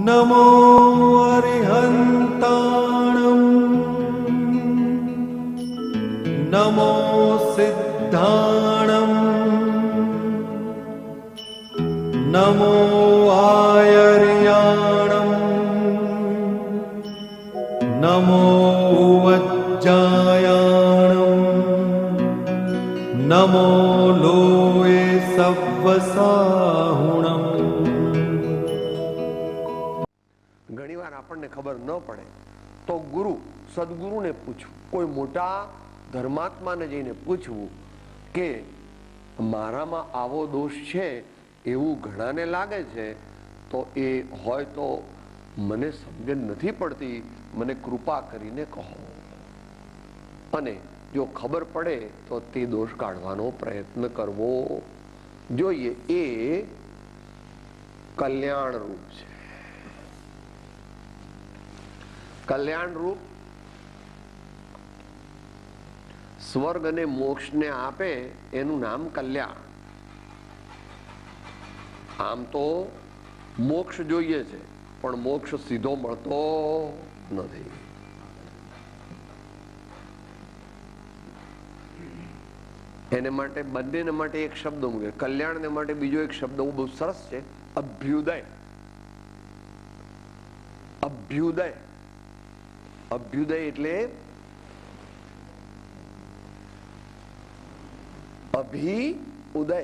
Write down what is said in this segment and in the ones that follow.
નમો અરિહંતાણં નમો સિદ્ધાણં નમો આયર્યાણં નમો વજ્જાયાણં નમો લોએ સવ્વસાહુણં. ઘણીવાર આપણને ખબર ન પડે તો સદગુરુને પૂછવું, કોઈ મોટા ધર્માત્માને જઈને પૂછવું કે મારામાં આવો દોષ છે એવું ઘણાને લાગે છે, તો એ હોય તો મને સમજણ નથી પડતી, મને કૃપા કરીને કહો. અને જો ખબર પડે તો તે દોષ કાઢવાનો પ્રયત્ન કરવો જોઈએ. એ કલ્યાણ રૂપ છે. કલ્યાણ રૂપ સ્વર્ગ અને મોક્ષને આપે એનું નામ કલ્યાણ. આમ તો મોક્ષ જોઈએ છે, પણ મોક્ષ સીધો મળતો નથી. એને માટે બંનેને માટે એક શબ્દ મૂકે. કલ્યાણને માટે બીજો એક શબ્દ બહુ સરસ છે, અભ્યુદય. અભ્યુદય અભ્યુદય એટલે અભિ ઉદય.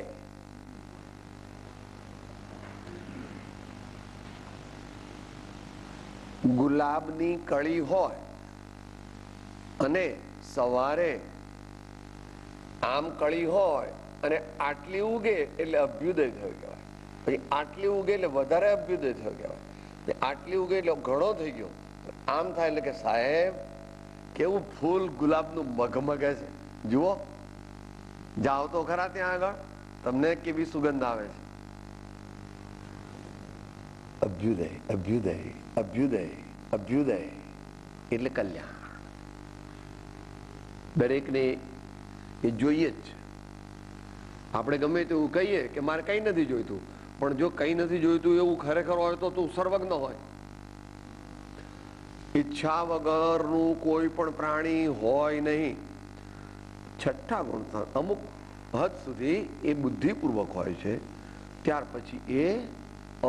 ગુલાબની કળી હોય અને સવારે આમ કળી હોય અને આટલી ઉગે એટલે અભ્યુદય થયો કહેવાય. પછી આટલી ઉગે એટલે વધારે અભ્યુદય થયો કહેવાય. આટલી ઉગે એટલે ઘણો થઈ ગયો. આમ થાય એટલે કે સાહેબ કેવું ફૂલ ગુલાબનું મગમગે છે, જુઓ, જાઓ તો ખરા ત્યાં આગળ, તમને કેવી સુગંધ આવે છે. અભ્યુદય અભ્યુદય અભ્યુદય અભ્યુદય એટલે કલ્યાણ. દરેકને એ જોઈએ જ. આપણે ગમે તેવું કહીએ કે મારે કઈ નથી જોઈતું, પણ જો કઈ નથી જોઈતું એવું ખરેખર હોય તો તું સર્વજ્ઞ હોય. ઈચ્છા વગરનું કોઈ પણ પ્રાણી હોય નહીં. છઠ્ઠા ગુણ અમુક હદ સુધી એ બુદ્ધિપૂર્વક હોય છે, ત્યાર પછી એ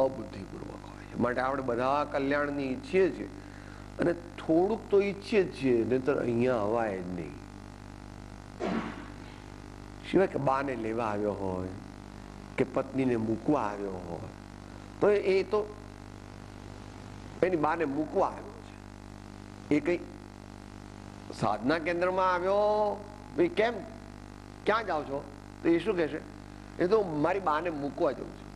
અબુદ્ધિપૂર્વક હોય છે. માટે આપણે બધા કલ્યાણની ઈચ્છીએ છીએ, અને થોડુંક તો ઈચ્છીએ જ છીએ, નહીતર અહીંયા અવાય જ નહીં. સિવાય કે બાને લેવા આવ્યો હોય કે પત્નીને મૂકવા આવ્યો હોય તો એ તો એની બાને મૂકવા આવ્યો છે. એ કઈ સાધના કેન્દ્રમાં આવ્યો, ભાઈ કેમ ક્યાં જાઓ છો, તો એ શું કહેશે? એ તો મારી બાને મૂકવા જઉં છું,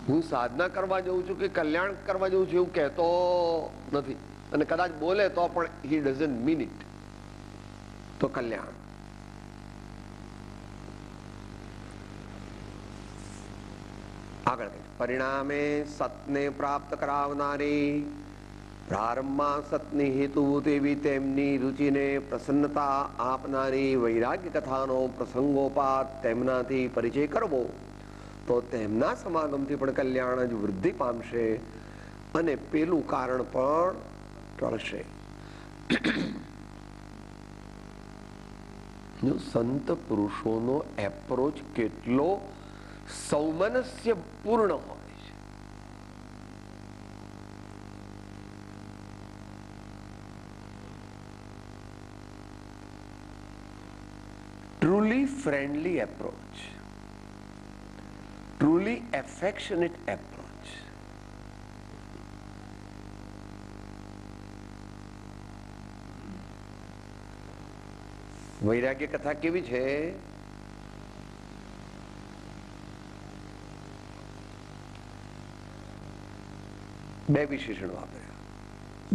હું સાધના કરવા જઉં છું કે કલ્યાણ કરવા જઉં છું એવું કહેતો નથી. અને કદાચ બોલે તો પણ હી ડઝન્ટ મીન ઇટ. તો કલ્યાણ આગળ પરિણામે સતને પ્રાપ્ત કરાવનારી, પ્રારંભમાં સતની હેતુભૂત એવી તેમની રુચિને પ્રસન્નતા આપનારી વૈરાગ્ય કથાનો પ્રસંગોપાત તેમનાથી પરિચય કરવો તો તેમના સમાગમથી પણ કલ્યાણ જ વૃદ્ધિ પામશે અને પેલું કારણ પણ ટળશે. સંત પુરુષોનો એપ્રોચ કેટલો સૌમનસ્ય પૂર્ણ હોય છે. Truly friendly approach, truly affectionate approach. વૈરાગ્ય કથા કેવી છે? બે વિશેષણ વાપર્યા.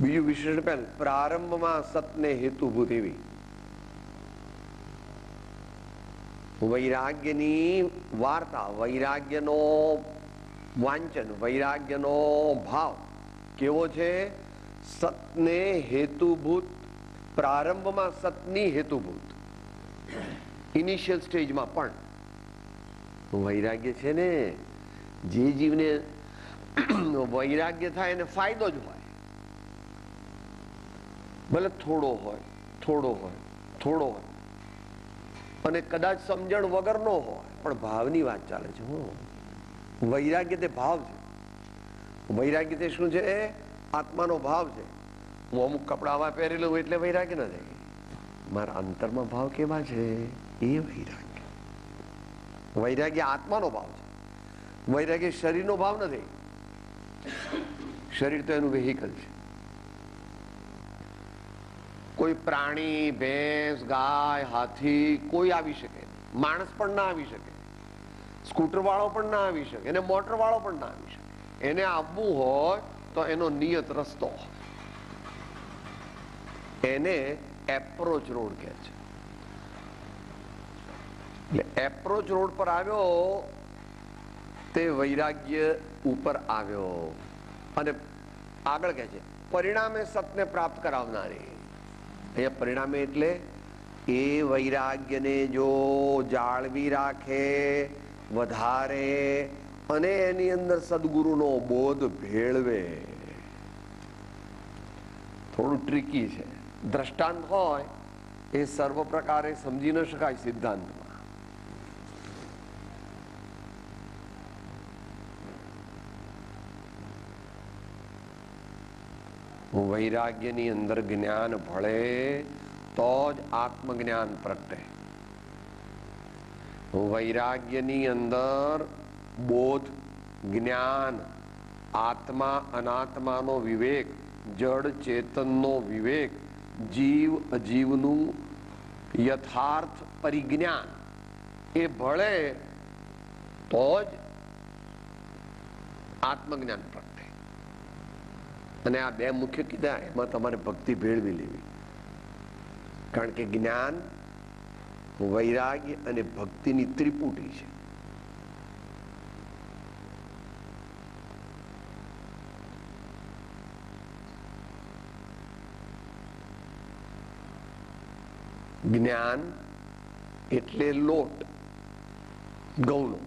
બીજું વિશેષણ પહેલું, પ્રારંભમાં સતને હેતુભૂત એવી. વૈરાગ્યની વાર્તા, વૈરાગ્યનો વાંચન, વૈરાગ્યનો ભાવ કેવો છે? સતને હેતુભૂત. પ્રારંભમાં સતની હેતુભૂત, ઇનિશિયલ સ્ટેજમાં પણ વૈરાગ્ય છે ને, જે જીવને વૈરાગ્ય થાય એને ફાયદો જ હોય, ભલે થોડો હોય, થોડો હોય, થોડો હોય, અને કદાચ સમજણ વગરનો હોય, પણ ભાવની વાત ચાલે છે. વૈરાગ્ય તે ભાવ છે. વૈરાગ્ય તે શું છે? આત્માનો ભાવ છે. હું અમુક કપડા આવા પહેરી લઉં એટલે વૈરાગ્ય નથી. મારા અંતરમાં ભાવ કેવા છે એ વૈરાગ્ય. વૈરાગ્ય આત્માનો ભાવ છે. વૈરાગ્ય શરીરનો ભાવ નથી. શરીર તો એનું વેહિકલ છે. કોઈ પ્રાણી, ભેંસ, ગાય, હાથી કોઈ આવી શકે, માણસ પણ ના આવી શકે, સ્કૂટર વાળો પણ ના આવી શકે, એને મોટર વાળો પણ ના આવી શકે. એને આવવું હોય તો એનો નિયત રસ્તો હોય, એને એપ્રોચ રોડ કહે છે. એટલે એપ્રોચ રોડ પર આવ્યો તે વૈરાગ્ય ઉપર આવ્યો. અને આગળ કહે છે પરિણામે સતને પ્રાપ્ત કરાવનારી. અહીંયા પરિણામે એટલે એ વૈરાગ્યને જો જાળવી રાખે, વધારે, અને એની અંદર સદગુરુનો બોધ ભેળવે. થોડું ટ્રિકી છે. દ્રષ્ટાંત હોય એ સર્વ પ્રકારે સમજી ન શકાય સિદ્ધાંતમાં. વૈરાગ્યની અંદર જ્ઞાન ભળે તો જ આત્મજ્ઞાન પ્રગટે. વૈરાગ્યની અંદર બોધ, જ્ઞાન, આત્મા અનાત્માનો વિવેક, જડ ચેતનનો વિવેક, જીવ અજીવનું યથાર્થ પરિજ્ઞાન એ ભળે તો જ આત્મજ્ઞાન પ્રગટે. અને આ બે મુખ્ય કીધા, એમાં તમારે ભક્તિ ભેળવી લેવી. કારણ કે જ્ઞાન, વૈરાગ્ય અને ભક્તિની ત્રિપુટી છે. જ્ઞાન એટલે લોટ ઘઉંનો,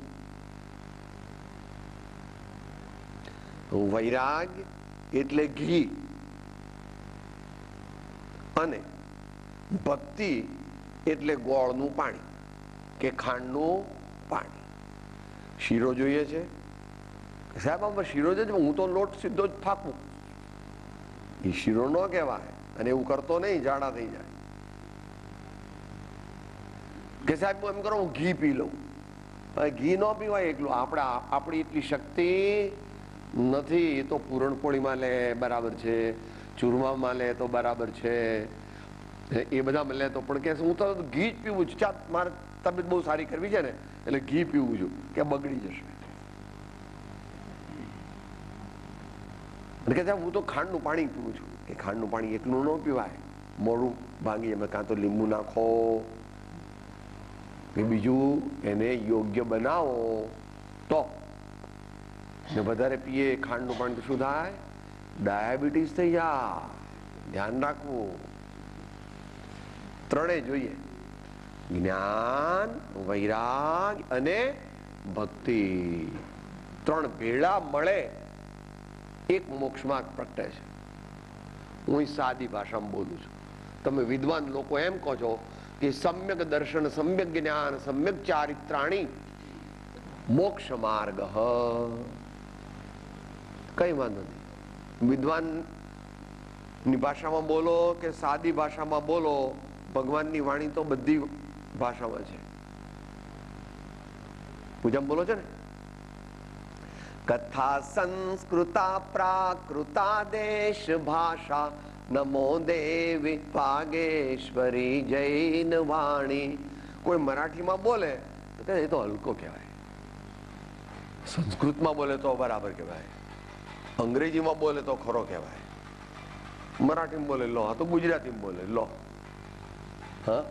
વૈરાગ્ય એટલે ઘી, અને ભક્તિ એટલે ગોળનું પાણી કે ખાંડનું પાણી. શીરો જોઈએ છે સાહેબ, આમાં શીરો જ, હું તો લોટ સીધો જ ફાકું, એ શીરો ન કહેવાય. અને એવું કરતો નહીં, જાડા થઈ જાય. કે સાહેબ હું એમ કરો હું ઘી પી લઉં. ઘી ન પીવાય એકલું. આપણી એટલી શક્તિ નથી. એ તો પૂરણપોળીમાં લે બરાબર છે, ચૂરમામાં લે તો બરાબર છે, એ બધામાં લે તો. પણ કે હું તો ઘી જ પીવું છું. ચાલ મારે તબિયત બહુ સારી કરવી છે ને એટલે ઘી પીવું છું, કે બગડી જશે. અને કે સાહેબ હું તો ખાંડનું પાણી પીવું છું. એ ખાંડનું પાણી એકલું ન પીવાય, મોડું ભાંગી એમાં કાં તો લીંબુ નાખો કે બીજું એને યોગ્ય બનાવો તો. ને વધારે પીએ ખાંડનું પાણી તો શું થાય? ડાયાબિટીસ થઈ જાય. ધ્યાન રાખવું. ત્રણેય જોઈએ, જ્ઞાન, વૈરાગ અને ભક્તિ. ત્રણ ભેળા મળે એક મોક્ષ માર્ગ પ્રગટે છે. હું સાદી ભાષામાં બોલું છું. તમે વિદ્વાન લોકો એમ કહો છો કે સમ્યક દર્શન, સમ્યક જ્ઞાન, સમ્યક ચારિત્રાણી મોક્ષ માર્ગ. કઈ વાંધો નહીં. વિદ્વાન ની ભાષામાં બોલો કે સાદી ભાષામાં બોલો, ભગવાનની વાણી તો બધી ભાષામાં છે. પૂજામાં બોલો છો ને, કથા સંસ્કૃતા પ્રાકૃતા દેશ ભાષા નમો દેવી ભાગેશ્વરી જૈન વાણી. કોઈ મરાઠીમાં બોલે તો એ તો હલકો કહેવાય, સંસ્કૃતમાં બોલે તો બરાબર કહેવાય, અંગ્રેજીમાં બોલે તો ખરો કહેવાય, મરાઠીમાં બોલે લો, આ તો ગુજરાતીમાં બોલે લો, હા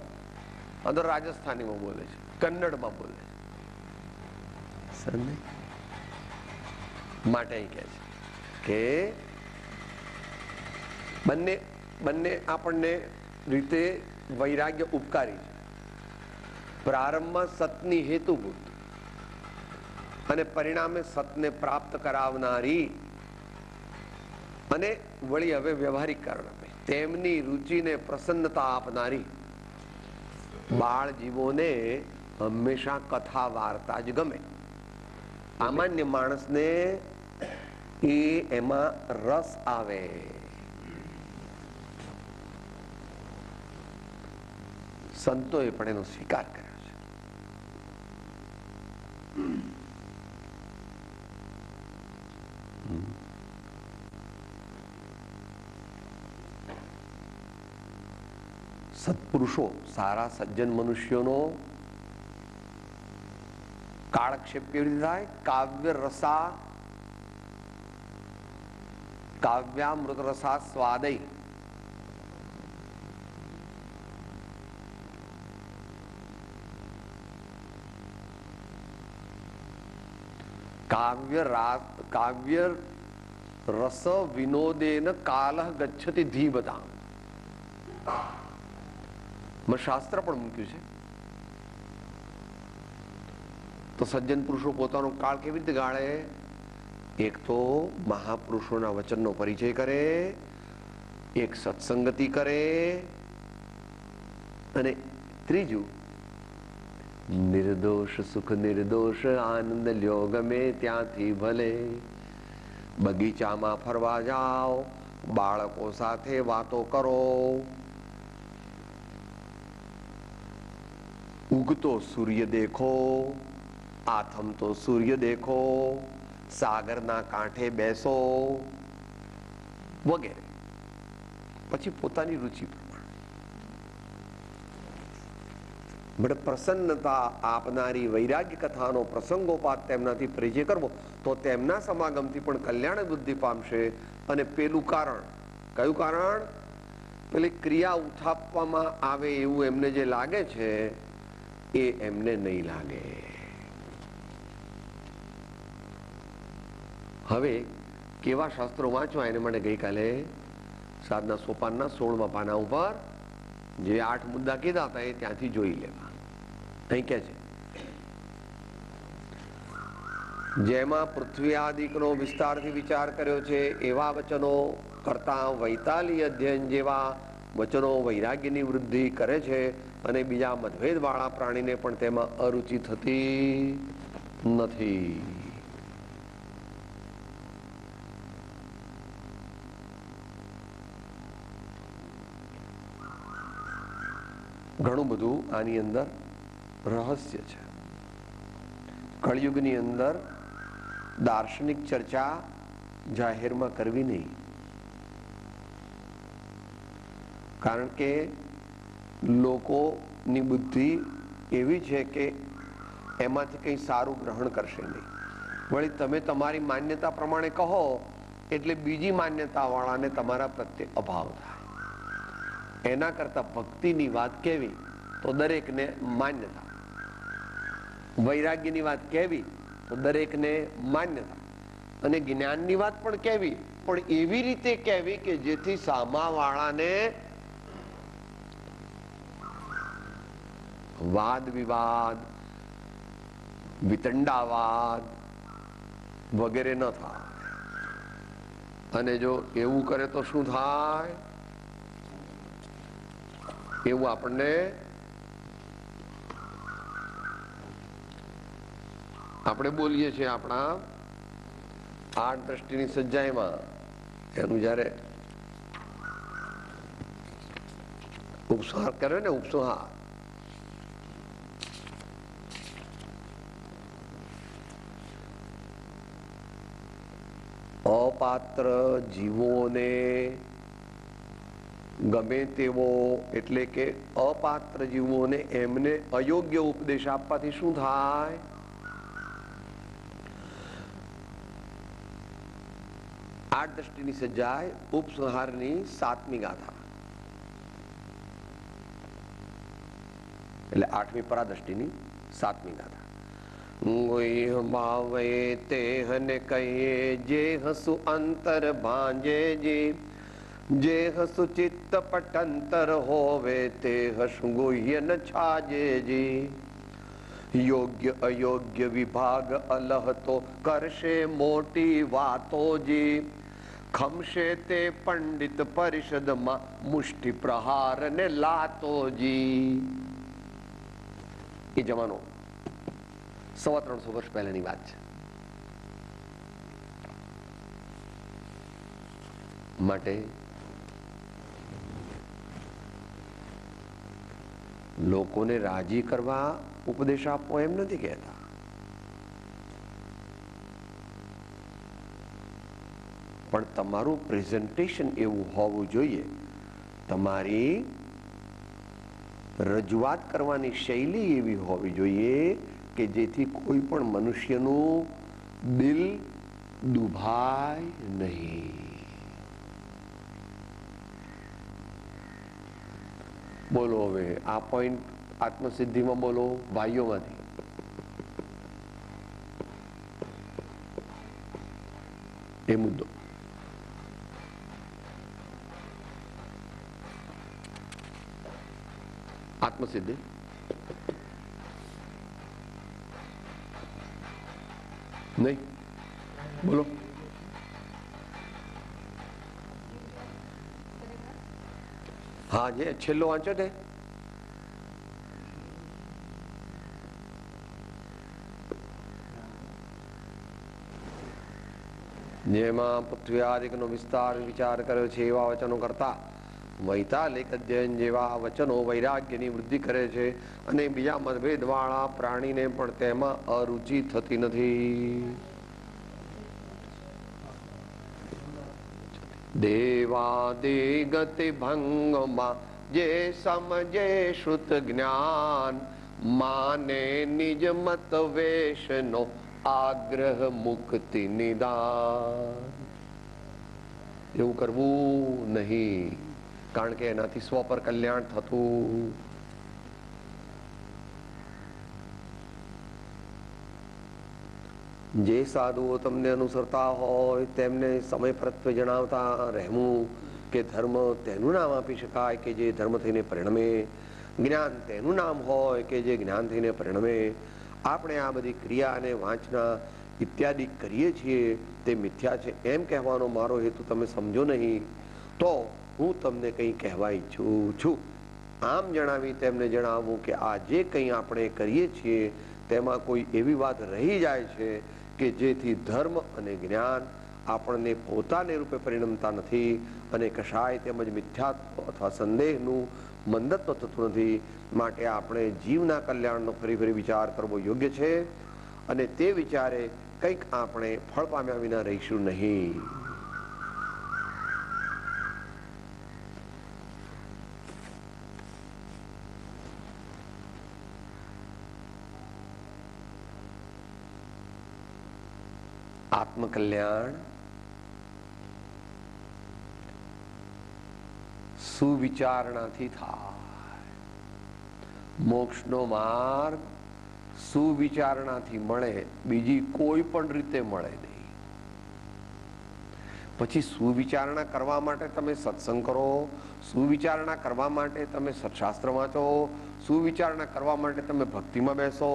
આ તો રાજસ્થાનીમાં બોલે છે, કન્નડમાં બોલે છે. માટે કહે છે કે બંને આપણને રીતે વૈરાગ્ય ઉપકારી છે. પ્રારંભમાં સતની હેતુભૂત, અને પરિણામે સતને પ્રાપ્ત કરાવનારી અને વળી હવે વ્યવહારિક કારણ આપે તેમની રુચિને પ્રસન્નતા આપનારી બાળ જીવોને હંમેશા કથા વાર્તા જ ગમે. સામાન્ય માણસને એમાં રસ આવે. સંતોએ પણ એનો સ્વીકાર કર્યો છે. સત્પુરુષો સારા સજ્જન મનુષ્યોનો કાળક્ષેપ કેવી રીતે થાય? કાવ્ય રસા કાવ્યામૃત રસા સ્વાદય કાવ્ય રસ વિનોદેન કાલઃ ગચ્છતિ ધીબતા. શાસ્ત્ર પણ મૂક્યું છે. તો સજ્જન પુરુષો પોતાનો કાળ કેવી રીતે ગાળે? એક તો મહાપુરુષોના વચનનો પરિચય કરે, એક સત્સંગતિ કરે, અને ત્રીજું નિર્દોષ સુખ નિર્દોષ આનંદ લ્યો ગમે ત્યાંથી ભલે. બગીચામાં ફરવા જાઓ, બાળકો સાથે વાતો કરો, ઉગતો સૂર્ય દેખો, આથમતો સૂર્ય દેખો, સાગરના કાંઠે બેસો વગેરે. પછી પોતાની રુચિ પ્રમાણે પ્રસન્નતા આપનારી વૈરાગ્ય કથાનો પ્રસંગોપાત તેમનાથી પરિચય કરવો તો તેમના સમાગમથી પણ કલ્યાણ બુદ્ધિ પામશે. અને પેલું કારણ, કયું કારણ? પેલી ક્રિયા ઉથાપવામાં આવે એવું એમને જે લાગે છે એ એમને નહીં લાગે. હવે કેવા શાસ્ત્રો વાંચવા એને માટે ગઈકાલે સાધના સોપાનના 16મા પાના ઉપર જે 8 મુદ્દા કીધા હતા એ ત્યાંથી જોઈ લેવા. અહીં કે છે જેમાં પૃથ્વી આદિકનો વિસ્તારથી વિચાર કર્યો છે એવા વચનો કરતા વૈતાલી અધ્યયન જેવા વચનો વૈરાગ્યની વૃદ્ધિ કરે છે અને બીજા મતભેદ વાળા પ્રાણીને પણ તેમાં અરુચિ થતી નથી. ઘણું બધું આની અંદર રહસ્ય છે. કળિયુગની અંદર દાર્શનિક ચર્ચા જાહેરમાં કરવી નહીં, કારણ કે લોકોની બુદ્ધિ એવી છે કે એમાંથી કંઈ સારું ગ્રહણ કરશે નહીં. વળી તમે તમારી માન્યતા પ્રમાણે કહો એટલે બીજી માન્યતા વાળાને તમારા પ્રત્યે અભાવ થાય. એના કરતા ભક્તિની વાત કેવી તો દરેકને માન્યતા, વૈરાગ્યની વાત કેવી તો દરેકને માન્યતા, અને જ્ઞાનની વાત પણ કેવી, પણ એવી રીતે કેવી કે જેથી સામાવાળાને વાદ વિવાદ, વિતંડાવાદ વગેરે ન થાય. અને જો એવું કરે તો શું થાય? એવું આપણે બોલીએ છીએ આપણા 8 દ્રષ્ટિની સજ્જાઈમાં. એનું જયારે ઉપસંહાર કર્યો ને, ઉપસંહાર, અપાત્ર જીવોને ગમે તેવો, એટલે કે અપાત્ર જીવોને એમને અયોગ્ય ઉપદેશ આપવાથી શું થાય? આઠ દ્રષ્ટિની સજાય ઉપસંહારની 7મી ગાથા, એટલે 8મી પરાદ્રષ્ટિની 7મી ગાથા. ભાવે તે હને કહીએ જે હસુ અંતર ભાંજે જી, જે હસુ ચિત્ત પટંતર હોવે તે હસુ ગુહ્ય ન છાજે જી. યોગ્ય અયોગ્ય વિભાગ અલહતો કરશે મોટી વાતોજી, ખમશે તે પંડિત પરિષદમાં મુષ્ટિ પ્રહાર ને લાતોજી. એ જમાનો 350 વર્ષ પહેલાની વાત છે. માટે લોકોને રાજી કરવા ઉપદેશ આપવો એમ નથી કહેતા, પણ તમારું પ્રેઝન્ટેશન એવું હોવું જોઈએ, તમારી રજૂઆત કરવાની શૈલી એવી હોવી જોઈએ કે જેથી કોઈ પણ મનુષ્યનું દિલ દુભાય નહીં. બોલો હવે આ પોઈન્ટ આત્મસિદ્ધિમાં બોલો ભાઈઓમાંથી. એ મુદ્દો આત્મસિદ્ધિ નહીં બોલો. હા, જે છેલ્લો વાંચો તે જેમાં પૃથ્વી આદિકનો વિસ્તાર વિચાર કર્યો છે એવા વચનો કરતા વૈતાલિક અધ્યયન જેવા વચનો વૈરાગ્યની વૃદ્ધિ કરે છે અને બીજા મતભેદ વાળા પ્રાણીને પણ તેમાં અરુચિ થતી નથી. દેવાદિ ગતિ ભંગમાં જે સમજે શ્રુત જ્ઞાન, માને નિજ મત વેશનો આગ્રહ મુક્તિ નિદાન. એવું કરવું નહીં, કારણ કે એનાથી સ્વ પર કલ્યાણ થતું. જે સાધુઓ તમને અનુસરતા હોય તેમને સમય પ્રત્યે જણાવતા રહેવું કે ધર્મ તેનું નામ આપી શકાય કે જે ધર્મ થઈને પરિણમે, જ્ઞાન તેનું નામ હોય કે જે જ્ઞાન થઈને પરિણમે. આપણે આ બધી ક્રિયા અને વાંચના ઇત્યાદિ કરીએ છીએ તે મિથ્યા છે એમ કહેવાનો મારો હેતુ તમે સમજો નહીં, તો હું તમને કંઈ કહેવા ઈચ્છું છું. આમ જણાવી તેમને જણાવવું કે આ જે કંઈ આપણે કરીએ છીએ તેમાં કોઈ એવી વાત રહી જાય છે કે જેથી ધર્મ અને જ્ઞાન આપણને પોતાને રૂપે પરિણમતા નથી અને કશાય તેમજ મિથ્યાત્વ અથવા સંદેહનું મંદત્વ થતું નથી. માટે આપણે જીવના કલ્યાણનો ફરી ફરી વિચાર કરવો યોગ્ય છે અને તે વિચારે કંઈક આપણે ફળ પામ્યા વિના રહીશું નહીં. આત્મકલ્યાણ સુવિચારણાથી થાય. મોક્ષનો માર્ગ સુવિચારણાથી મળે, બીજી કોઈ પણ રીતે મળે નહીં. પછી સુવિચારણા કરવા માટે તમે સત્સંગ કરો, સુવિચારણા કરવા માટે તમે સત્શાસ્ત્ર વાંચો, સુવિચારણા કરવા માટે તમે ભક્તિમાં બેસો,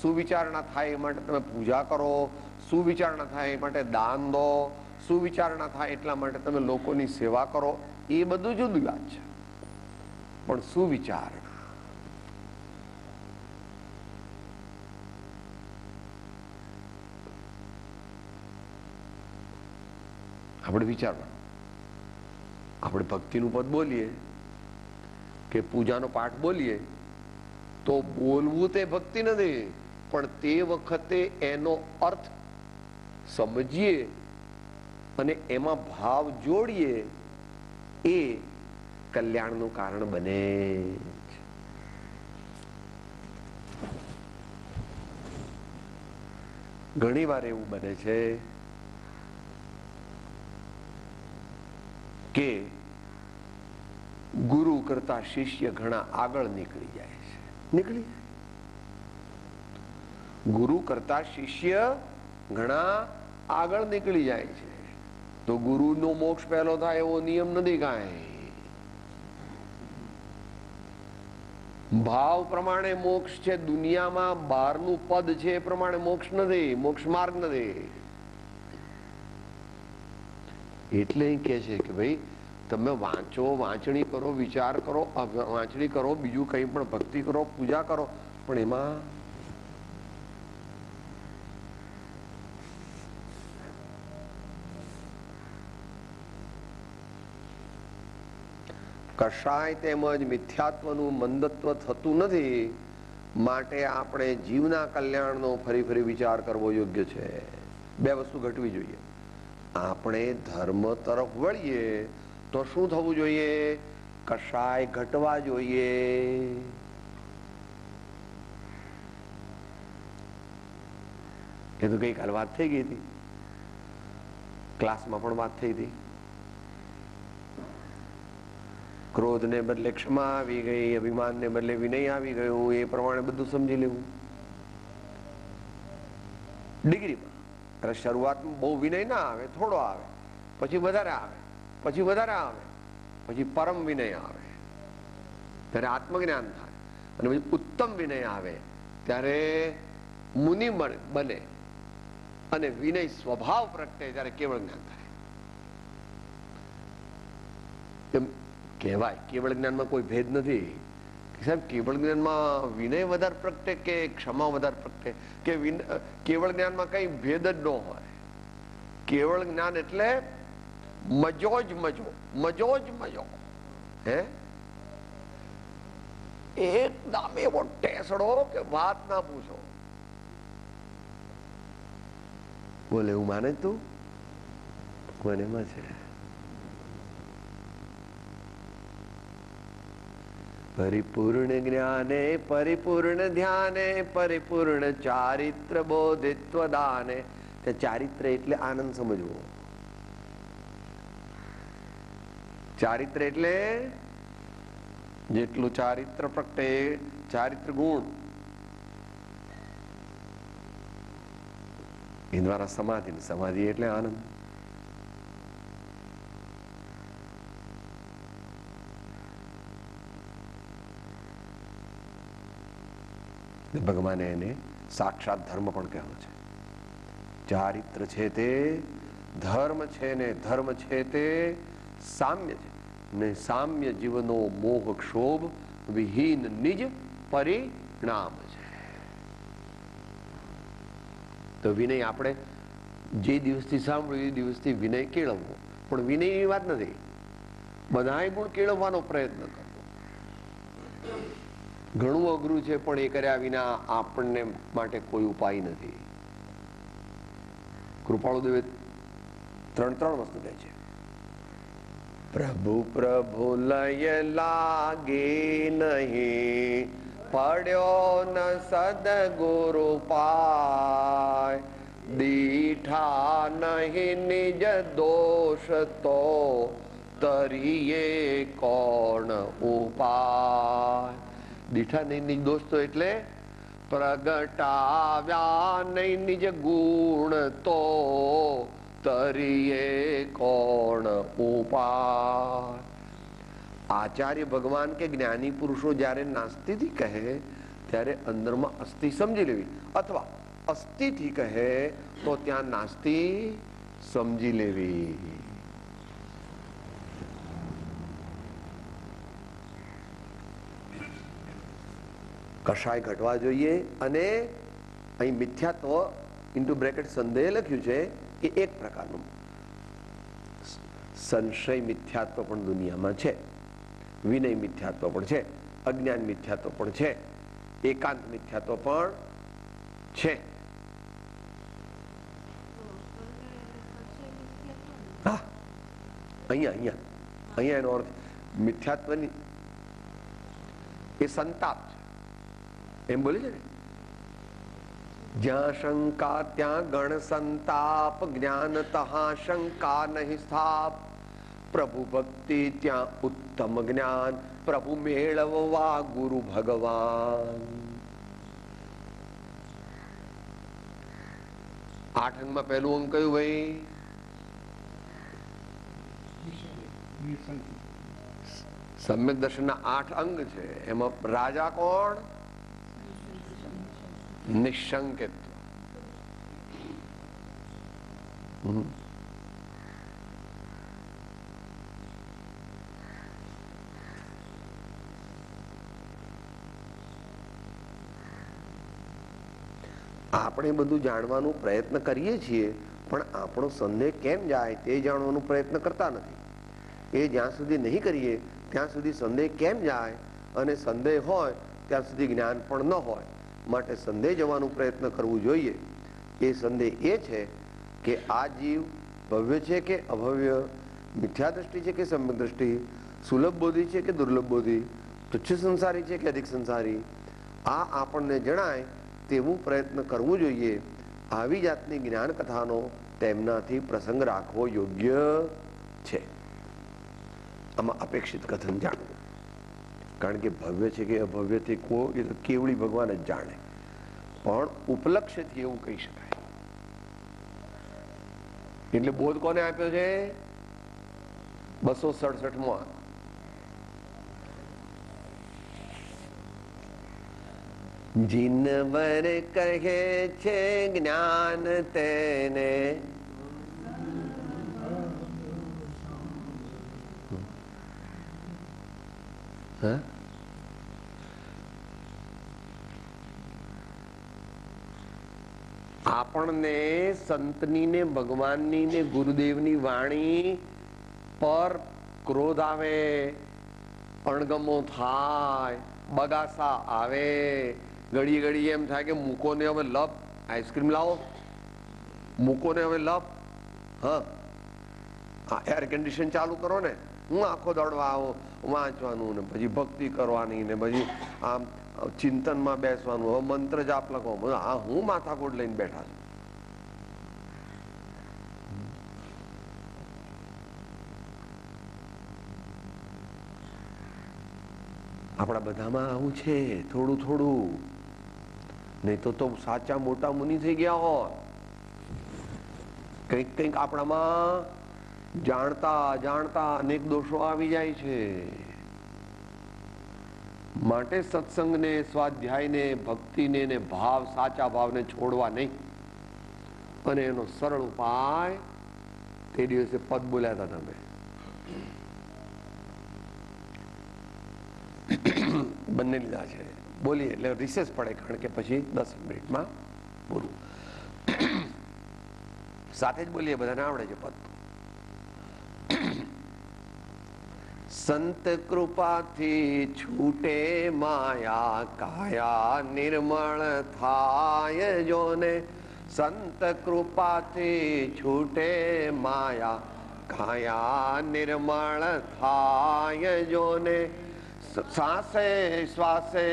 સુવિચારણા થાય એ માટે તમે પૂજા કરો, સુવિચારણા થાય એ માટે દાન દો, સુવિચારણા થાય એટલા માટે તમે લોકોની સેવા કરો. એ બધું જુદી વાત છે, પણ સુવિચારણા આપણે વિચારવાનું. આપણે ભક્તિનું પદ બોલીએ કે પૂજાનો પાઠ બોલીએ તો બોલવું તે ભક્તિ નથી, પણ તે વખતે એનો અર્થ સમજીએ અને એમાં ભાવ જોડીએ એ કલ્યાણનું કારણ બને છે. ઘણી વાર એવું બને છે કે ગુરુ કરતા શિષ્ય ઘણા આગળ નીકળી જાય છે. ગુરુ કરતા શિષ્ય ઘણા આગળ નીકળી જાય છે. તો ગુરુનો મોક્ષ પહેલો થાય એવો નિયમ નથી કાંઈ. ભાવ પ્રમાણે મોક્ષ છે. દુનિયામાં બહારનું પદ છે એ પ્રમાણે મોક્ષ નથી, મોક્ષ માર્ગ નથી. એટલે કે છે કે ભાઈ તમે વાંચો, વાંચણી કરો, વિચાર કરો, વાંચણી કરો, બીજું કંઈ પણ ભક્તિ કરો, પૂજા કરો, પણ એમાં કશાય તેમજ મિથ્યાત્વનું મંદત્વ થતું નથી. માટે આપણે જીવના કલ્યાણનો ફરી ફરી વિચાર કરવો યોગ્ય છે. બે વસ્તુ ઘટવી જોઈએ. આપણે ધર્મ તરફ વળીએ તો શું થવું જોઈએ? કશાય ઘટવા જોઈએ. એ તો ગઈકાલ વાત થઈ ગઈ હતી, ક્લાસમાં પણ વાત થઈ હતી. ક્રોધને બદલે ક્ષમા આવી ગઈ, અભિમાનને બદલે વિનય આવી ગયું. એ પ્રમાણે બધું સમજી લેવું. ડિગ્રીમાં શરૂઆતમાં બહુ વિનય ના આવે, થોડો આવે, પછી વધારે આવે, પછી વધારે આવે, પછી પરમ વિનય આવે ત્યારે આત્મજ્ઞાન થાય, અને પછી ઉત્તમ વિનય આવે ત્યારે મુનિ બને, અને વિનય સ્વભાવ પ્રગટે ત્યારે કેવળ જ્ઞાન થાય. એમ કહેવાય કેવળ જ્ઞાનમાં કોઈ ભેદ નથી. સાહેબ કેવળ જ્ઞાનમાં વિનય વધારે પ્રગટે કે ક્ષમા વધારે પ્રગટે, કે કેવળ જ્ઞાનમાં કઈ ભેદ જ ન હોય. કેવળ જ્ઞાન એટલે મજો જ મજો, મજો જ મજો. હે એકદમ એવો ટેસડો કે વાત ના પૂછો. બોલે એવું માને તું? કોને એમાં છે પરિપૂર્ણ જ્ઞાને, પરિપૂર્ણ ધ્યાને, પરિપૂર્ણ ચારિત્ર બોધિત્વ દાને. તે ચારિત્ર એટલે આનંદ સમજવો. ચારિત્ર એટલે જેટલું ચારિત્ર પ્રગટે, ચારિત્ર ગુણ, એ દ્વારા સમાધિ. સમાધિ એટલે આનંદ. ભગવાને એને સાક્ષાત ધર્મ પણ કહ્યો છે. ચારિત્ર છે તે ધર્મ છે, ને ધર્મ છે તે સામ્ય છે, ને સામ્ય જીવનો મોહ ક્ષોભ વિહીન નિજ પરિણામ છે. તો વિનય આપણે જે દિવસથી સાંભળ્યું એ દિવસથી વિનય કેળવવો. પણ વિનયની વાત નથી, બધાય ગુણ કેળવવાનો પ્રયત્ન કરવો. ઘણું અઘરું છે, પણ એ કર્યા વિના આપણને માટે કોઈ ઉપાય નથી. કૃપાળુદેવે ત્રણ વસ્તુ કહે છે. પ્રભુ પ્રભુ લય લાગે નહીં, પડ્યો ન સદગુરુ પાય, દીઠા નહીં નિજ દોષ તો તરીએ કોણ ઉપાય. દીઠા નહીં નિજ દોષ તો એટલે પ્રગટાવ્યા નહીં નિજ ગુણ તો તરીએ કોણ ઉપાય. આચાર્ય ભગવાન કે જ્ઞાની પુરુષો જ્યારે નાસ્તિથી કહે ત્યારે અંદરમાં અસ્થિ સમજી લેવી, અથવા અસ્થિથી કહે તો ત્યાં નાસ્તિ સમજી લેવી. કશાય ઘટવા જોઈએ. અને અહીં મિથ્યાત્વ ઇન્ટુ બ્રેકેટ સંદેહ લખ્યું છે એ એક પ્રકારનું સંશય મિથ્યાત્વ પણ દુનિયામાં છે, વિનય મિથ્યાત્વ પણ છે, અજ્ઞાન મિથ્યાત્વ પણ છે, એકાંત મિથ્યાત્વ પણ છે. હા, અહીંયા એનો અર્થ મિથ્યાત્વની એ સંતાપ છે એમ બોલે છે ને. જ્યાં શંકા ત્યાં ગણ સંતાપ, જ્ઞાન તહા શંકા નહીં સ્થાપ. પ્રભુ ભક્તિ ત્યાં ઉત્તમ જ્ઞાન, પ્રભુ મેળવવા ગુરુ ભગવાન. 8 અંગમાં પહેલું અંગ કયું ભાઈ? સમ્યક દર્શનના 8 અંગ છે. એમાં રાજા કોણ? નિશંકિત્વ. આપણે બધું જાણવાનો પ્રયત્ન કરીએ છીએ, પણ આપણો સંદેહ કેમ જાય તે જાણવાનો પ્રયત્ન કરતા નથી. એ જ્યાં સુધી નહીં કરીએ ત્યાં સુધી સંદેહ કેમ જાય, અને સંદેહ હોય ત્યાં સુધી જ્ઞાન પણ ન હોય. માટે સંદેહ જવાનો પ્રયત્ન કરવું જોઈએ. એ સંદેહ એ છે કે આ જીવ ભવ્ય છે કે અભવ્ય, મિથ્યા દ્રષ્ટિ છે કે સમ્યક દ્રષ્ટિ, સુલભ બોધિ છે કે દુર્લભ બોધિ, તુચ્છ સંસારી છે કે અધિક સંસારી, આ આપણને જણાય તેવું પ્રયત્ન કરવું જોઈએ. આવી જાતની જ્ઞાન કથાનો તેમનાથી પ્રસંગ રાખવો યોગ્ય છે. આમાં અપેક્ષિત કથન જાણવું, કારણ કે ભવ્ય છે કે અભવ્ય તે એ તો કેવળી ભગવાન જ જાણે, પણ ઉપલક્ષ્યથી એવું કહી શકાય. એટલે બોધ કોને આપ્યો છે? 267માં. જીનવર કહે છે જ્ઞાન તેને, આપણને સંતની ને ભગવાનની ને ગુરુદેવની વાણી પર ક્રોધ આવે, અણગમો થાય, બગાસા આવે, ઘડી ઘડી એમ થાય કે મૂકો ને હવે લપ, આઈસ્ક્રીમ લાવો, મૂકો ને હવે લપ. હા, એર કન્ડિશન ચાલુ કરો ને, હું આખો દોડવા આવો વાંચવાનું ને પછી ભક્તિ કરવાની ને પછી આમ ચિંતનમાં બેસવાનું, હવે મંત્ર જાપ લખો. હા, હું માથાકોટ લઈને બેઠા છું. આપણા બધામાં આવું છે થોડું થોડું, નહીં તો સાચા મોટા મુનિ થઈ ગયા હોય. કંઈક કંઈક આપણામાં જાણતા જાણતા અનેક દોષો આવી જાય છે. માટે સત્સંગને, સ્વાધ્યાયને, ભક્તિને ને ભાવ, સાચા ભાવને છોડવા નહીં. અને એનો સરળ ઉપાય તે દિવસે પદ બોલ્યા હતા તમે, બંને લીધા છે. બોલીએ એટલે રિસેસ પડે, કારણ કે પછી 10 મિનિટમાં બોલું. સાથે જ બોલીએ, બધાને આવડે છે પદ. સંત કૃપાથી છૂટે માયા, કાયા નિર્મળ થાય જોને. સંત કૃપાથી છૂટે માયા, કાયા નિર્મળ થાય જોને. શ્વાસે શ્વાસે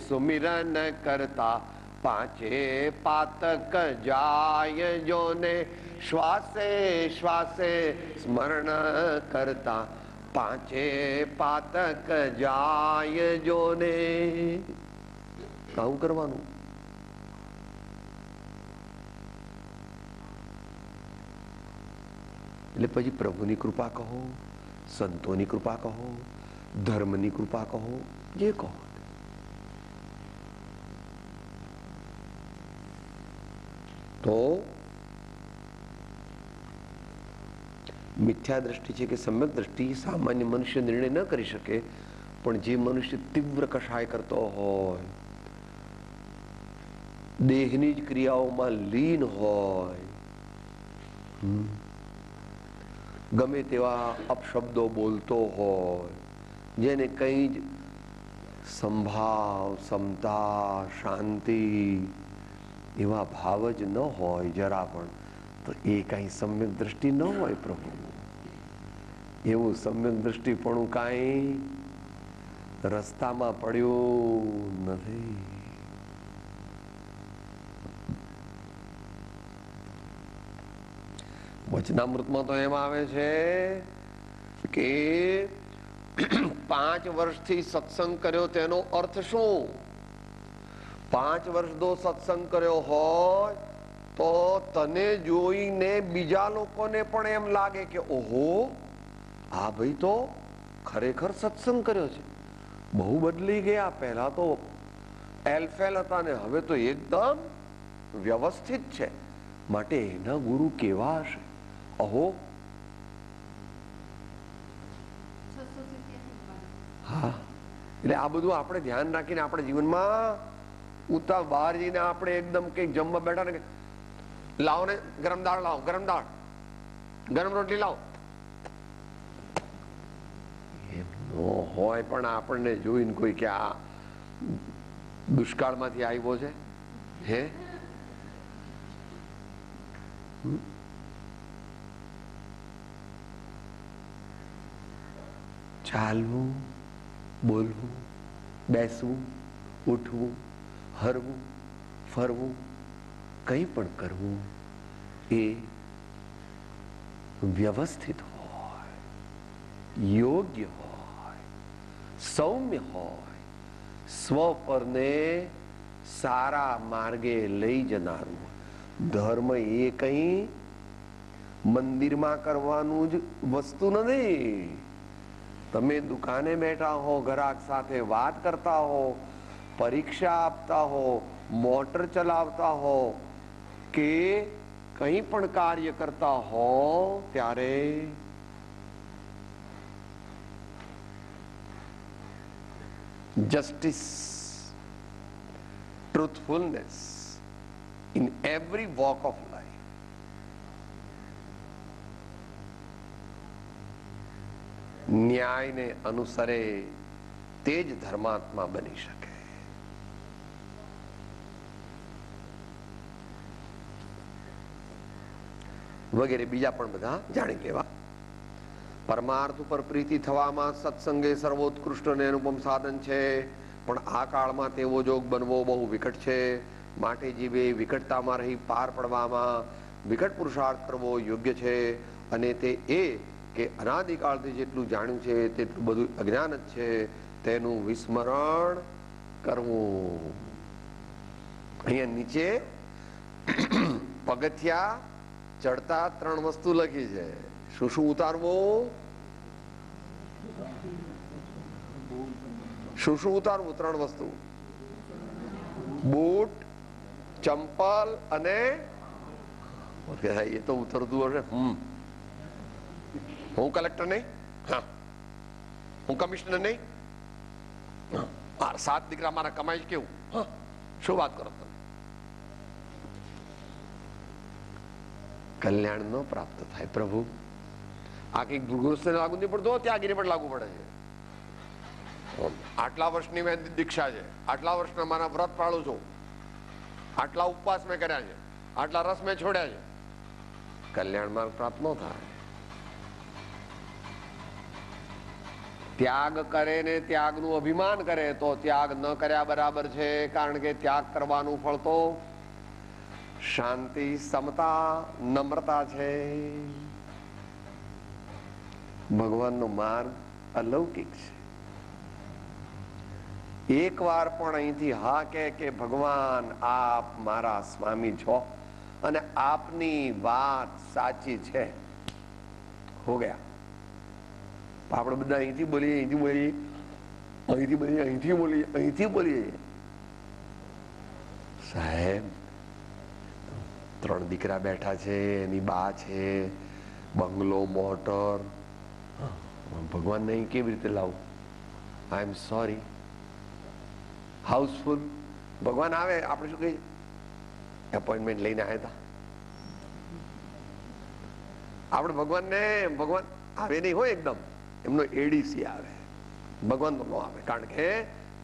સુમિરન કરતા, પાંચે પાતક જાય જોને. શ્વાસે શ્વાસે સ્મરણ કરતા, પાંચે પાતક જાય જોને. આવું કરવાનું. એટલે પછી પ્રભુની કૃપા કહો, સંતોની કૃપા કહો, ધર્મની કૃપા કહો, જે કહો. તો મિથ્યા દ્રષ્ટિ છે કે સમ્યક દ્રષ્ટિ સામાન્ય મનુષ્ય નિર્ણય ન કરી શકે, પણ જે મનુષ્ય તીવ્ર કષાય કરતો હોય, દેહની જ ક્રિયાઓમાં લીન હોય, ગમે તેવા અપશબ્દો બોલતો હોય, જેને કઈ જ સંભાવ, સમતા, શાંતિ એવા ભાવ જ ન હોય જરા પણ, તો એ કઈ સમ્યક દ્રષ્ટિ ન હોય પ્રભુ. એવું સમ્યક દ્રષ્ટિ પણ કાંઈ રસ્તામાં પડ્યું નથી. વચનામૃતમાં તો એમ આવે છે કે 5 વર્ષથી સત્સંગ કર્યો તેનો અર્થ શું? 5 વર્ષ જો સત્સંગ કર્યો હોય તો તને જોઈને બીજા લોકોને પણ એમ લાગે કે ઓહો, આ ભાઈ તો ખરેખર સત્સંગ કર્યો છે. બહુ બદલી ગયા. પહેલા તો એલફેલ હતા ને હવે તો એકદમ વ્યવસ્થિત છે. માટે એના ગુરુ કેવા હશે? અહો, હા. એટલે આ બધું આપણે ધ્યાન રાખીને આપણે જીવનમાં ઉતા બહાર જઈને આપણે એકદમ કંઈક જમવા બેઠા ને લાવો ને ગરમ દાળ લાવો, ગરમ દાળ, ગરમ રોટલી લાવો, એમ નો હોય. પણ આપણને જોઈને કોઈ કે આ દુષ્કાળમાંથી આવ્યો છે હે? ચાલવું, બોલવું, બેસવું, ઉઠવું, હરવું, ફરવું, કંઈ પણ કરવું એ વ્યવસ્થિત હોય, યોગ્ય હોય, સૌમ્ય હોય, સ્વ પરને સારા માર્ગે લઈ જનારું. ધર્મ એ કંઈ મંદિરમાં કરવાનું જ વસ્તુ નથી. તમે દુકાને બેઠા હો, ગ્રાહક સાથે વાત કરતા હો, પરીક્ષા આપતા હો, મોટર ચલાવતા હો કે કંઈ પણ કાર્ય કરતા હો ત્યારે justice, truthfulness in every walk of life. ન્યાયને અનુસરે તે જ ધર્માત્મા બની શકે. વગેરે બીજા પણ બધા જાણી લેવા. પરમાર્થ ઉપર પ્રીતિ થવામાં સત્સંગે સર્વોત્કૃષ્ટ અને અનુપમ સાધન છે. પણ આ કાળમાં તેવો જોગ બનવો બહુ વિકટ છે. માટે જીવે વિકટતામાં રહી પાર પડવામાં વિકટ પુરુષાર્થ કરવો યોગ્ય છે. અને તે એ કે અનાદિકાળથી જેટલું જાણ્યું છે તેટલું બધું અજ્ઞાન જ છે, તેનું વિસ્મરણ કરવું. અહીંયા નીચે પગથિયા ચડતા 3 વસ્તુ લખી છે. શું શું ઉતારવું? શું શું ઉતારવું? 3 વસ્તુ: બૂટ, ચંપલ અને એ તો ઉતરતું હશે. હું કલેક્ટર નહીં, હા, હું કમિશનર નહીં, 7 દીકરા મારા કમાઈ કેવું? શું વાત કરો તમે? કલ્યાણ નો પ્રાપ્ત થાય. પ્રભુ આ કઈક ગૃહસ્થને લાગુ નહીં પડતો, ત્યાગીને પણ લાગુ પડે છે. આટલા વર્ષની મેં દીક્ષા છે, આટલા વર્ષના મારા વ્રત પાળું છું, આટલા ઉપવાસ મેં કર્યા છે, આટલા રસ મેં છોડ્યા છે, કલ્યાણ માર્ગ પ્રાપ્ત ન થાય. ત્યાગ કરે ને ત્યાગનું અભિમાન કરે તો ત્યાગ ન કર્યા બરાબર છે. કારણ કે ત્યાગ કરવાનું ફળ તો શાંતિ, સમતા, નમ્રતા છે. ભગવાનનો માર્ગ અલૌકિક છે. એક વાર પણ અહીંથી હા કે ભગવાન આપ મારા સ્વામી છો અને આપની વાત સાચી છે, હો ગયા. આપણે બધા અહીંથી બોલીએ, અહીંથી બોલીએ, અહીંથી બોલીએ, અહીંથી બોલીએ, અહીંથી બોલીએ. સાહેબ 3 દીકરા બેઠા છે, એની બા છે, બંગલો, મોટર, ભગવાન નહીં કેવી રીતે લાવું? આઈ એમ સોરી, હાઉસફુલ. ભગવાન આવે, આપણે શું કહીએ? એપોઇન્ટમેન્ટ લઈને આવ્યા હતા. આપણે ભગવાન આવે નહીં હોય એકદમ, એમનો એડીસી આવે. ભગવાન તો ન આવે, કારણ કે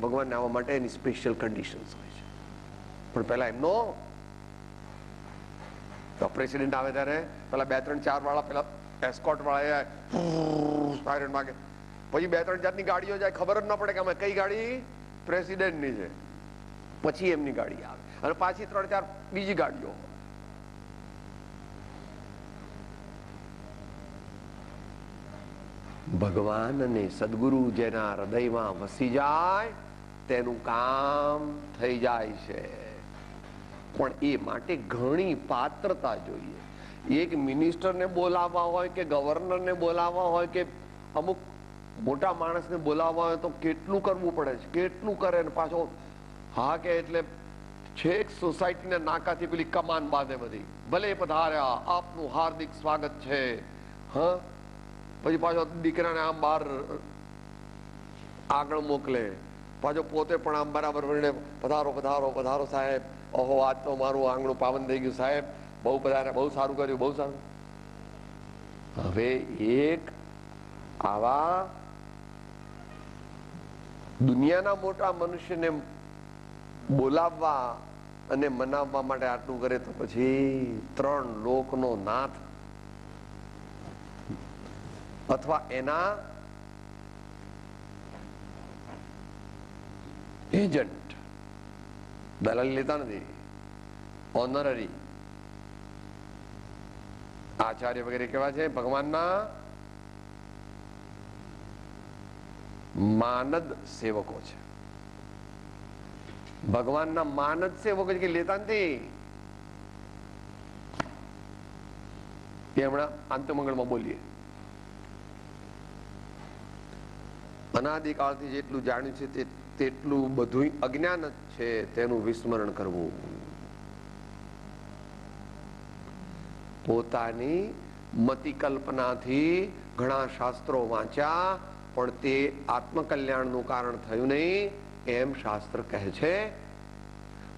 ભગવાનને આવવા માટે એની સ્પેશિયલ કન્ડિશન્સ હોય છે. પણ પહેલા એમનો તો પ્રેસિડેન્ટ આવે ત્યારે પેલા 2, 3, 4 વાળા પેલા એસ્કોર્ટ વાળા સાયરન માગે, પછી 2, 3 જાતની ગાડીઓ જાય, ખબર જ ન પડે કે અમે કઈ ગાડી પ્રેસિડેન્ટની છે. પછી એમની ગાડી આવે અને પાછી 3, 4 બીજી ગાડીઓ. ભગવાન અને સદગુરુ જેના હૃદયમાં વસી જાય તેનું કામ થઈ જાય છે. પણ એ માટે ઘણી પાત્રતા જોઈએ. એક મિનિસ્ટરને બોલાવવા હોય કે ગવર્નરને બોલાવવા હોય કે અમુક મોટા માણસને બોલાવવા હોય તો કેટલું કરવું પડે છે, કેટલું કરે ને પાછો હા કે એટલે છેક સોસાયટીના નાકાથી પેલી કમાન બાંધે બધી, ભલે પધાર્યા, આપનું હાર્દિક સ્વાગત છે. હા, પછી પાછો દીકરાને આમ બહાર આગળ મોકલે, પાછો પોતે પણ આમ બરાબર વળીને પધારો પધારો પધારો સાહેબ, ઓહો આજ તો મારું આંગણું પાવન થઈ ગયું સાહેબ, બહુ પધાર્યા, બહુ સારું કર્યું, બહુ સારું. હવે એક આવા દુનિયાના મોટા મનુષ્યને બોલાવવા અને મનાવવા માટે આટલું કરે તો પછી 3 લોકનો નાથ અથવા એના એજન્ટ, દલાલી લેતા નથી, ઓનરરી આચાર્ય વગેરે કેવા છે? ભગવાનના માનદ સેવકો છે. ભગવાનના માનદ સેવકો છે કે લેતા નથી. એ હમણાં અંતમંગળમાં બોલીએ. અનાદિકાળથી જેટલું જાણ્યું છે તેટલું બધું અજ્ઞાન જ છે, તેનું વિસ્મરણ કરવું. પોતાની મતિ કલ્પનાથી ઘણા શાસ્ત્રો વાંચ્યા, પણ તે આત્મકલ્યાણનું કારણ થયું નહીં એમ શાસ્ત્ર કહે છે.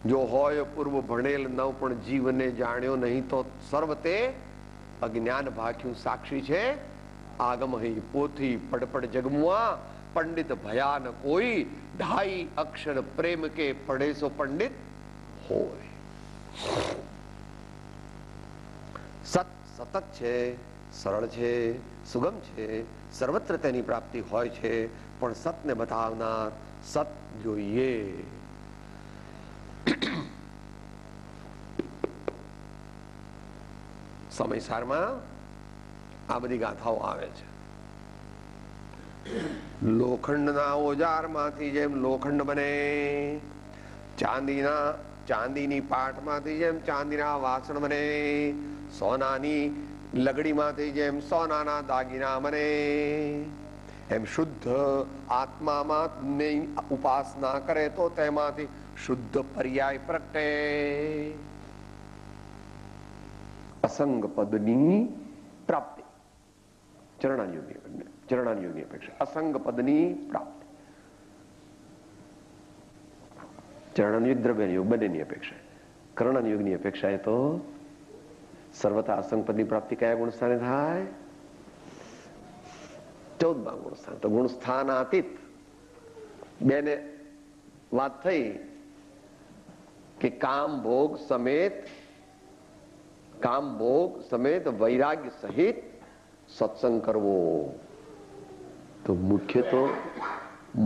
જો હોય પૂર્વ ભણેલ નવ પણ જીવને જાણ્યો નહીં તો સર્વ તે અજ્ઞાન ભાખ્યું સાક્ષી છે. આગમ હી પોથી પડપડ જગમુઆ, પંડિત ભયા ન કોઈ, 2.5 અક્ષર પ્રેમ કે પડે સો પંડિત હોય. સત સતત છે, સરળ છે, સુગમ છે, સર્વત્ર તેની પ્રાપ્તિ હોય છે, પણ સતને બતાવનાર સત જોઈએ. સમયસારમાં આ બધી ગાથાઓ આવે છે. લોખંડના ઓજારમાંથી જેમ લોખંડ બને, ચાંદીની પાટમાંથી જેમ ચાંદીના વાસણ બને, સોનાની લગડીમાંથી જેમ સોનાના દાગીના બને, એમ શુદ્ધ આત્મામાં ઉપાસના કરે તો તેમાંથી શુદ્ધ પર્યાય પ્રગટે. અસંગ પદની પ્રાપ્તિ, ચરણાની અપેક્ષા અસંગ પદની પ્રાપ્તિ, ચરણાયુગ દ્રવ્યયુગ બંનેની અપેક્ષા. કરણાયુગની અપેક્ષા એ તો સર્વથા અસંગ પદની પ્રાપ્તિ કયા ગુણસ્થાને થાય? 14મા ગુણસ્થાન. તો ગુણસ્થાનાતીત બેને વાત થઈ કે કામ ભોગ સમેત વૈરાગ્ય સહિત સત્સંગ કરવો. તો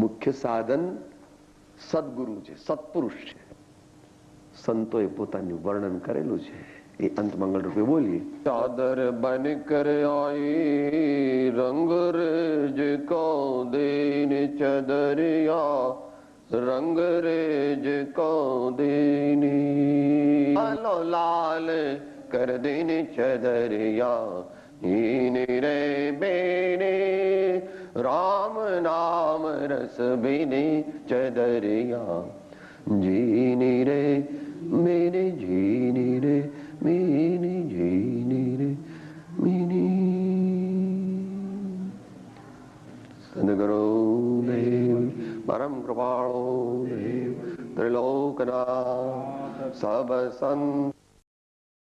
મુખ્ય સાધન સદગુરુ છે, સત્પુરુષ છે. સંતોએ પોતાનું વર્ણન કરેલું છે, એ અંત મંગળ રૂપે બોલીએ. ચાદર બન કર આઈ રંગ રેજ કો દેને ચદરિયા, રંગ રેજ કો દેને લાલો લાલ કર દેને ચદરિયા, ઈને રે બેને રામ નામ રસ બેને ચદરિયા, જીની રે મેને જીની રે મેને જીની રે મેની. સદગુરુ દેવ પરમ કૃપાળો દેવ ત્રિલોકના સબ સંત